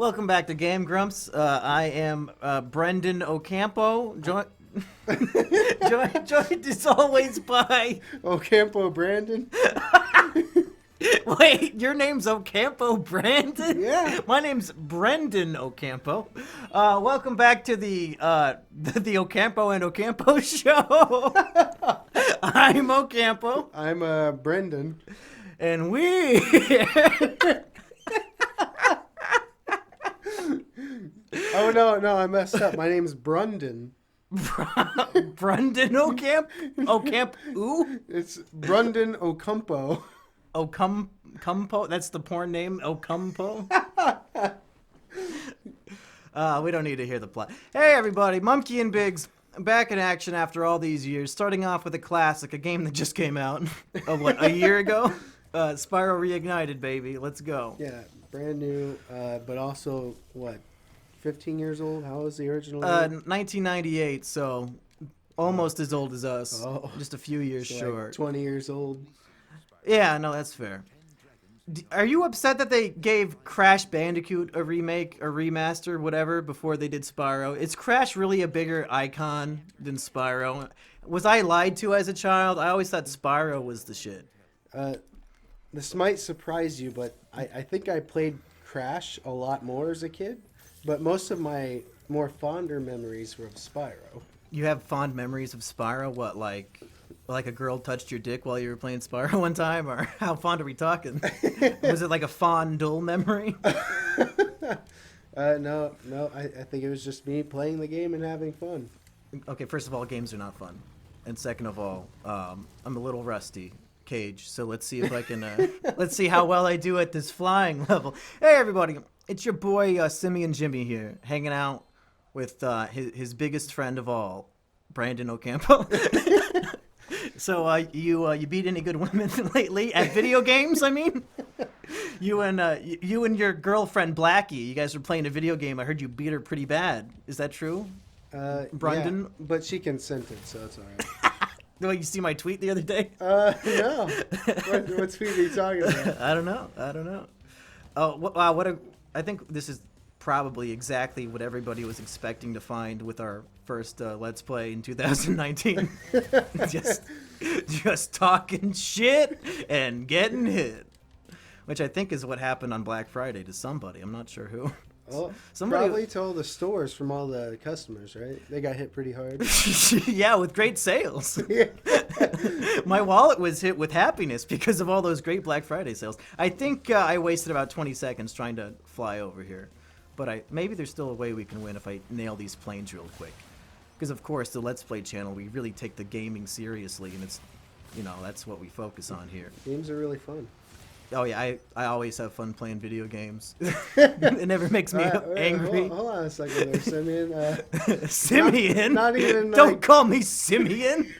Welcome back to Game Grumps. I am Brendan Ocampo, joined as always by... Ocampo Brandon? Wait, your name's Ocampo Brandon? Yeah. My name's Brendan Ocampo. Welcome back to the Ocampo and Ocampo show. I'm Ocampo. I'm Brendan. And we... Oh, no, I messed up. My name's Brundon. Brendan Ocampo? Ooh? It's Brundon Ocampo. Ocampo? That's the porn name? Ocampo? We don't need to hear the plot. Hey, everybody. Monkey and Biggs back in action after all these years. Starting off with a classic, a game that just came out, a year ago? SPYRO Reignited, baby. Let's go. Yeah, brand new, but also, 15 years old? How was the original? 1998, so almost as old as us. Oh. Just a few years So short. Like 20 years old. Yeah, no, that's fair. Are you upset that they gave Crash Bandicoot a remake, a remaster, whatever, before they did Spyro? Is Crash really a bigger icon than Spyro? Was I lied to as a child? I always thought Spyro was the shit. This might surprise you, but I think I played Crash a lot more as a kid. But most of my more fonder memories were of Spyro. You have fond memories of Spyro? What, like a girl touched your dick while you were playing Spyro one time? Or how fond are we talking? Was it like a fondle memory? No, I think it was just me playing the game and having fun. Okay, first of all, games are not fun. And second of all, I'm a little rusty. Cage, so let's see if I can let's see how well I do at this flying level. Hey everybody, it's your boy Simeon Jimmy here, hanging out with his biggest friend of all, Brandon Ocampo. So you beat any good women lately at video games? I mean, you and your girlfriend Blackie, you guys were playing a video game. I heard you beat her pretty bad. Is that true? Brandon? Yeah, but she consented, so it's all right. Well, you see my tweet the other day? No. What tweet are you talking about? I don't know. Oh, wow, I think this is probably exactly what everybody was expecting to find with our first Let's Play in 2019. just talking shit and getting hit. Which I think is what happened on Black Friday to somebody. I'm not sure who. Well, Somebody probably to all the stores from all the customers, right? They got hit pretty hard. Yeah, with great sales. My wallet was hit with happiness because of all those great Black Friday sales. I think I wasted about 20 seconds trying to fly over here. But maybe there's still a way we can win if I nail these planes real quick. Because, of course, the Let's Play channel, we really take the gaming seriously. And it's, that's what we focus on here. Games are really fun. Oh, yeah, I always have fun playing video games. It never makes me angry. Hold on a second there, Simeon. Simeon? Not even, Don't call me Simeon.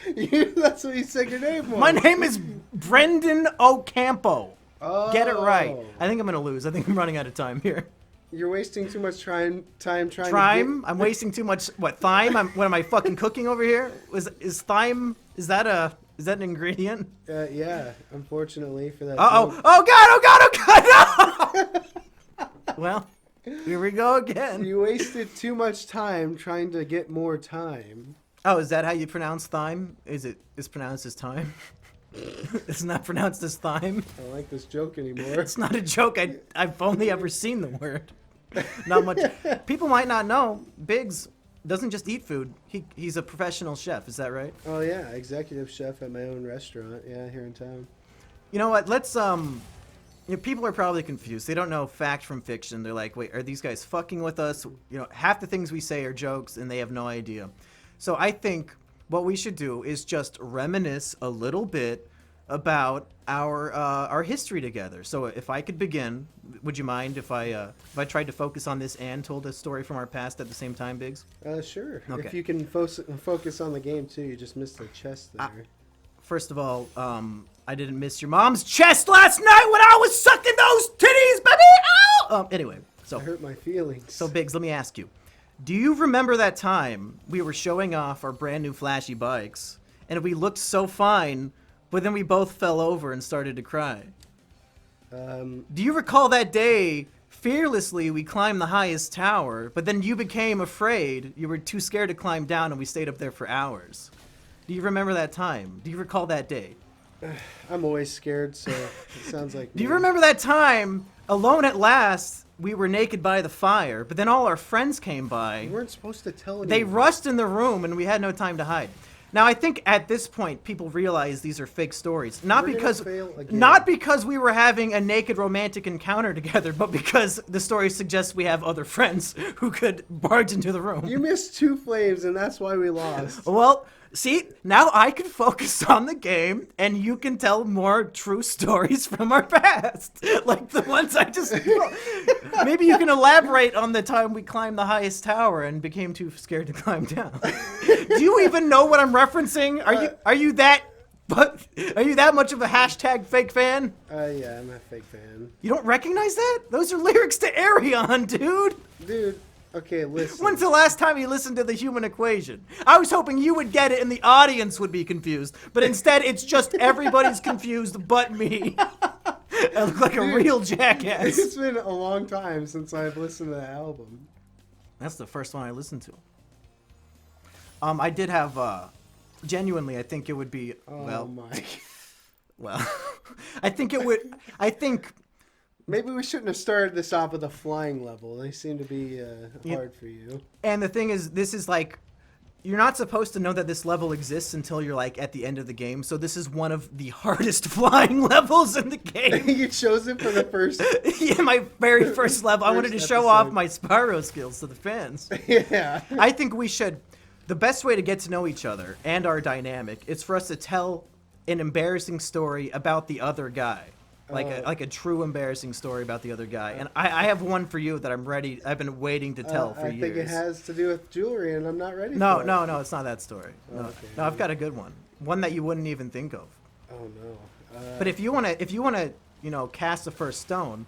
That's what you said your name was. My name is Brendan Ocampo. Oh. Get it right. I think I'm going to lose. I think I'm running out of time here. You're wasting too much time trying to Thyme? I'm wasting too much... What, thyme? What am I fucking cooking over here? Is thyme... Is that an ingredient? Yeah, unfortunately for that. Oh God, no! Well, here we go again. You wasted too much time trying to get more time. Oh, is that how you pronounce thyme? Is pronounced as time? It's not pronounced as thyme? I don't like this joke anymore. It's not a joke. I've only ever seen the word. Not much. People might not know. Biggs doesn't just eat food. He's a professional chef. Is that right? Oh yeah, executive chef at my own restaurant. Yeah, here in town. You know what? Let's people are probably confused. They don't know fact from fiction. They're like, wait, are these guys fucking with us? Half the things we say are jokes, and they have no idea. So I think what we should do is just reminisce a little bit about our history together. So if I could begin, would you mind if I tried to focus on this and told a story from our past at the same time, Biggs? Sure. Okay. If you can focus on the game too, you just missed the chest there. First of all, I didn't miss your mom's chest last night when I was sucking those titties, baby. Ow! Anyway, so I hurt my feelings. So Biggs, let me ask you. Do you remember that time we were showing off our brand new flashy bikes and we looked so fine, but then we both fell over and started to cry? Do you recall that day fearlessly we climbed the highest tower, but then you became afraid. You were too scared to climb down, and we stayed up there for hours. Do you remember that time? Do you recall that day? I'm always scared, so it sounds like Do you me. remember that time, alone at last, we were naked by the fire, but then all our friends came by. You weren't supposed to tell anyone. They rushed in the room, and we had no time to hide. Now, I think at this point, people realize these are fake stories. Not We're gonna because, fail again. not because we were having a naked romantic encounter together, but because the story suggests we have other friends who could barge into the room. You missed 2 flames, and that's why we lost. Well, see, now I can focus on the game, and you can tell more true stories from our past. Like the ones I just... Maybe you can elaborate on the time we climbed the highest tower and became too scared to climb down. Do you even know what I'm referencing? Are you that much of a hashtag fake fan? Yeah, I'm a fake fan. You don't recognize that? Those are lyrics to Arion, dude. Dude, okay, listen. When's the last time you listened to The Human Equation? I was hoping you would get it and the audience would be confused, but instead it's just everybody's confused but me. I look like a real jackass. It's been a long time since I've listened to that album. That's the first one I listened to. I did have, genuinely, I think it would be, Oh my. I think Maybe we shouldn't have started this off with a flying level. They seem to be hard for you. and the thing is, this is like, you're not supposed to know that this level exists until you're like at the end of the game. So this is one of the hardest flying levels in the game. You chose it for the first... Yeah, my very first level. I wanted to First show off episode. my Spyro skills to the fans. Yeah. I think we should. The best way to get to know each other and our dynamic is for us to tell an embarrassing story about the other guy. Like a true embarrassing story about the other guy. And I have one for you that I'm ready. I've been waiting to tell for I years. think it has to do with jewelry, and I'm not ready No, for it. no, it's not that story. No, Okay. no, I've got a good one. One that you wouldn't even think of. Oh, no. But if you wanna, cast the first stone,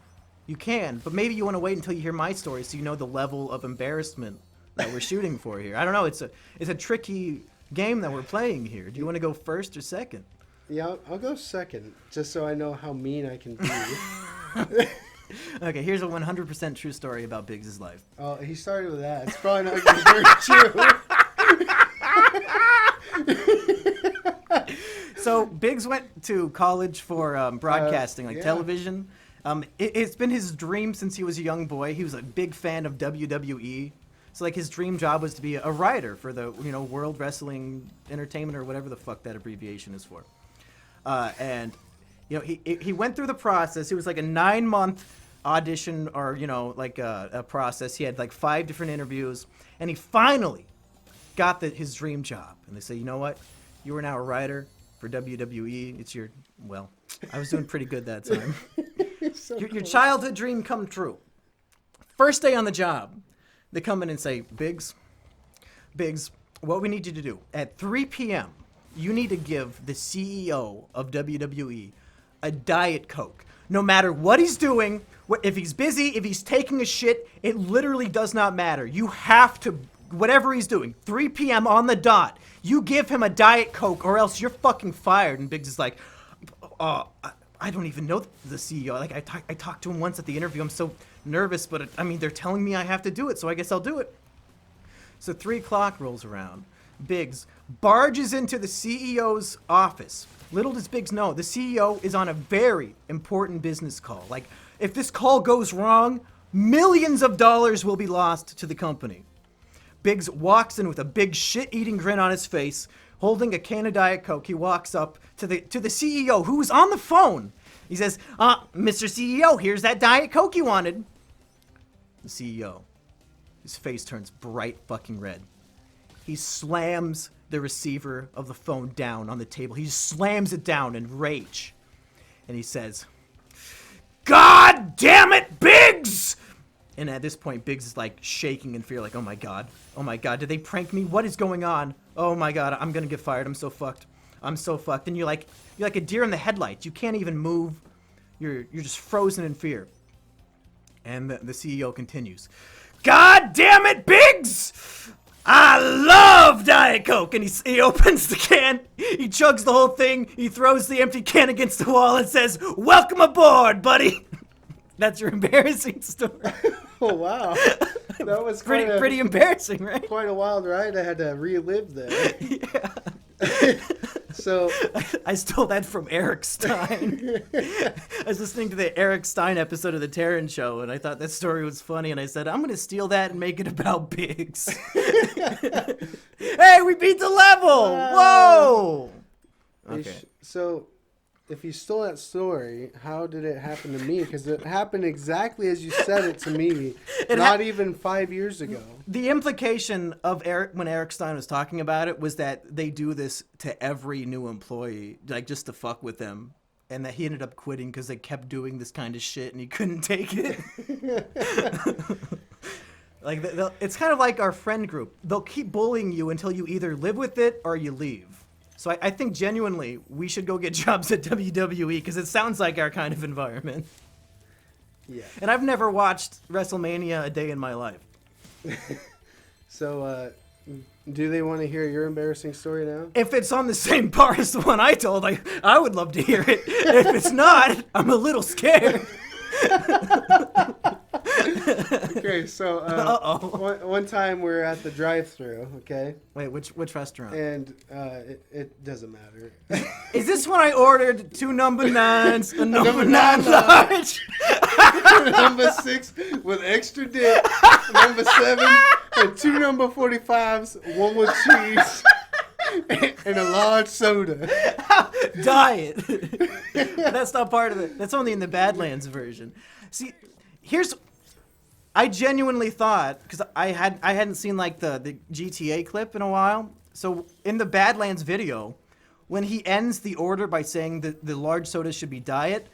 you can. But maybe you wanna wait until you hear my story so you know the level of embarrassment that we're shooting for here. I don't know. It's a tricky game that we're playing here. Do you want to go first or second? Yeah, I'll go second, just so I know how mean I can be. Okay, here's a 100% true story about Biggs' life. Oh, he started with that. It's probably not going to be very true. So Biggs went to college for broadcasting, like yeah. television. It's been his dream since he was a young boy. He was a big fan of WWE. So like his dream job was to be a writer for the World Wrestling Entertainment or whatever the fuck that abbreviation is for. And he went through the process. It was like a 9-month audition or a process. He had like 5 different interviews, and he finally got his dream job. And they say, you know what? You are now a writer for WWE. It's your I was doing pretty good that time. So Your childhood dream come true. First day on the job, they come in and say, Biggs, what we need you to do, at 3 p.m., you need to give the CEO of WWE a Diet Coke. No matter what he's doing, if he's busy, if he's taking a shit, it literally does not matter. You have to, whatever he's doing, 3 p.m. on the dot, you give him a Diet Coke or else you're fucking fired. And Biggs is like, I don't even know the CEO. Like, I talked to him once at the interview. I'm so nervous, but they're telling me I have to do it, so I guess I'll do it. So 3 o'clock rolls around. Biggs barges into the CEO's office. Little does Biggs know, the CEO is on a very important business call. Like, if this call goes wrong, millions of dollars will be lost to the company. Biggs walks in with a big shit-eating grin on his face, holding a can of Diet Coke. He walks up to the CEO, who's on the phone. He says, Mr. CEO, here's that Diet Coke you wanted. The CEO, his face turns bright fucking red. He slams the receiver of the phone down on the table. He slams it down in rage. And he says, God damn it, Biggs! And at this point, Biggs is like shaking in fear, like, oh my God, did they prank me? What is going on? Oh my God, I'm gonna get fired. I'm so fucked. And you're like a deer in the headlights. You can't even move. You're just frozen in fear. And the CEO continues, God damn it, Biggs! I love Diet Coke! And he opens the can, he chugs the whole thing, he throws the empty can against the wall and says, welcome aboard, buddy! That's your embarrassing story. Oh wow, that was Pretty embarrassing, right? quite a wild ride. I had to relive there. Yeah. So I stole that from Eric Stein. I was listening to the Eric Stein episode of the Taryn Show, and I thought that story was funny, and I said, I'm going to steal that and make it about pigs. Hey, we beat the level! Whoa! Okay. So, if you stole that story, how did it happen to me? Because it happened exactly as you said it to me, not even 5 years ago. The implication of Eric, when Eric Stein was talking about it, was that they do this to every new employee, like just to fuck with them. And that he ended up quitting because they kept doing this kind of shit and he couldn't take it. Like, it's kind of like our friend group. They'll keep bullying you until you either live with it or you leave. So I think genuinely we should go get jobs at WWE because it sounds like our kind of environment. Yeah. And I've never watched WrestleMania a day in my life. So, do they want to hear your embarrassing story now? If it's on the same par as the one I told, I would love to hear it. If it's not, I'm a little scared. Okay, so one time we're at the drive-thru, okay? Wait, which restaurant? And it doesn't matter. Is this when I ordered 2 number 9s, a number 9 large? Number 6 with extra dip, number 7, and 2 number 45s, 1 with cheese, and a large soda. Diet. That's not part of it. That's only in the Badlands version. See, I genuinely thought, because I hadn't seen like the GTA clip in a while. So in the Badlands video, when he ends the order by saying that the large soda should be diet,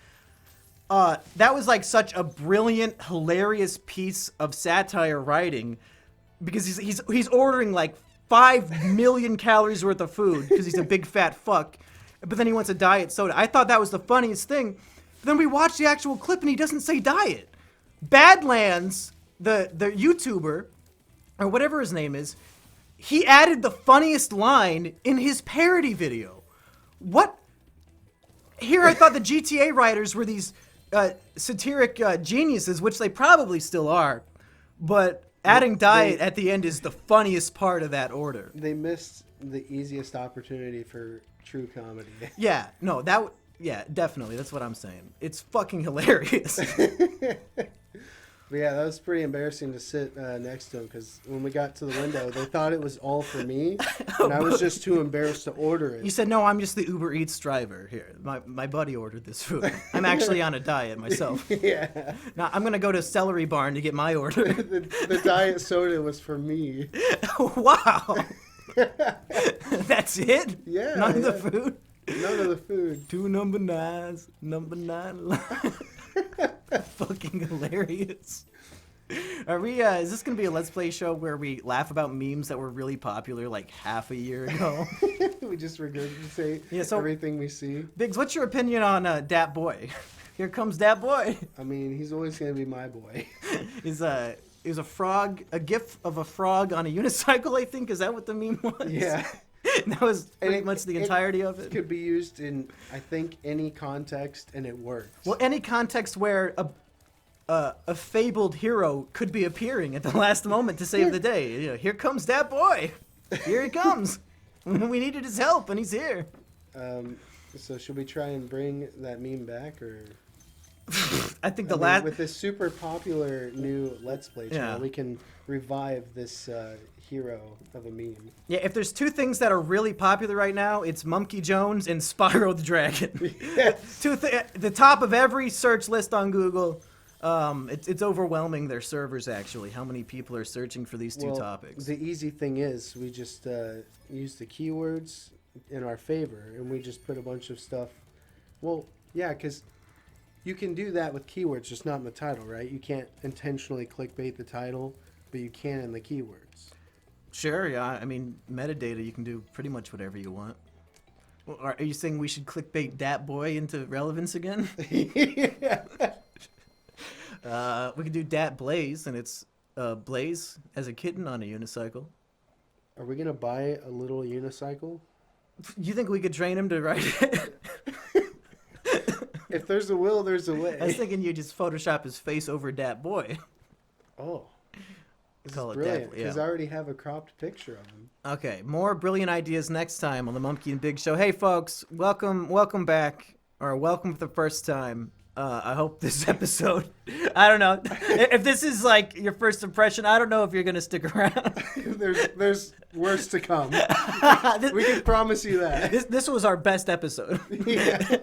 that was like such a brilliant, hilarious piece of satire writing, because he's ordering like 5 million calories worth of food because he's a big fat fuck, but then he wants a diet soda. I thought that was the funniest thing. But then we watched the actual clip and he doesn't say diet. Badlands, the YouTuber, or whatever his name is, he added the funniest line in his parody video. What? Here I thought the GTA writers were these satiric geniuses, which they probably still are, but adding diet at the end is the funniest part of that order. They missed the easiest opportunity for true comedy. Yeah, no, yeah, definitely. That's what I'm saying. It's fucking hilarious. But yeah, that was pretty embarrassing to sit next to him, because when we got to the window, they thought it was all for me, and I was just too embarrassed to order it. You said, no, I'm just the Uber Eats driver. Here, my buddy ordered this food. I'm actually on a diet myself. Yeah. Now, I'm going to go to Celery Barn to get my order. The diet soda was for me. Wow. That's it? Yeah. None of the food? None of the food. 2 number 9s, number 9. Fucking hilarious. Are we, is this going to be a Let's Play show where we laugh about memes that were really popular like half a year ago? We just regurgitate so, everything we see. Biggs, what's your opinion on Dat Boy? Here comes Dat Boy. I mean, he's always going to be my boy. Is a frog, a gif of a frog on a unicycle, I think? Is that what the meme was? Yeah. That was pretty much the entirety of it. It could be used in, I think, any context, and it works. Well, any context where a fabled hero could be appearing at the last moment to save the day. You know, here comes that boy. Here he comes. We needed his help, and he's here. So should we try and bring that meme back, or? I think with this super popular new Let's Play channel, we can revive this hero of a meme. Yeah, if there's 2 things that are really popular right now, it's Monkey Jones and Spyro the Dragon. Yes. The top of every search list on Google. It's overwhelming their servers, actually, how many people are searching for these 2 topics. The easy thing is we just use the keywords in our favor, and we just put a bunch of stuff. Well, yeah, because you can do that with keywords, just not in the title, right? You can't intentionally clickbait the title, but you can in the keywords. Sure, yeah. I mean, metadata, you can do pretty much whatever you want. Well, are you saying we should clickbait Dat Boy into relevance again? Yeah. We could do Dat Blaze, and it's Blaze as a kitten on a unicycle. Are we going to buy a little unicycle? You think we could train him to ride it? If there's a will, there's a way. I was thinking you just Photoshop his face over Dat Boy. Oh. This Call is it brilliant, Dat, yeah. because I already have a cropped picture of him. Okay, more brilliant ideas next time on the Mumkey and Big Show. Hey, folks, welcome back, or welcome for the first time. I hope this episode, I don't know, if this is like your first impression, I don't know if you're going to stick around. There's worse to come. We can promise you that. This was our best episode. Yeah.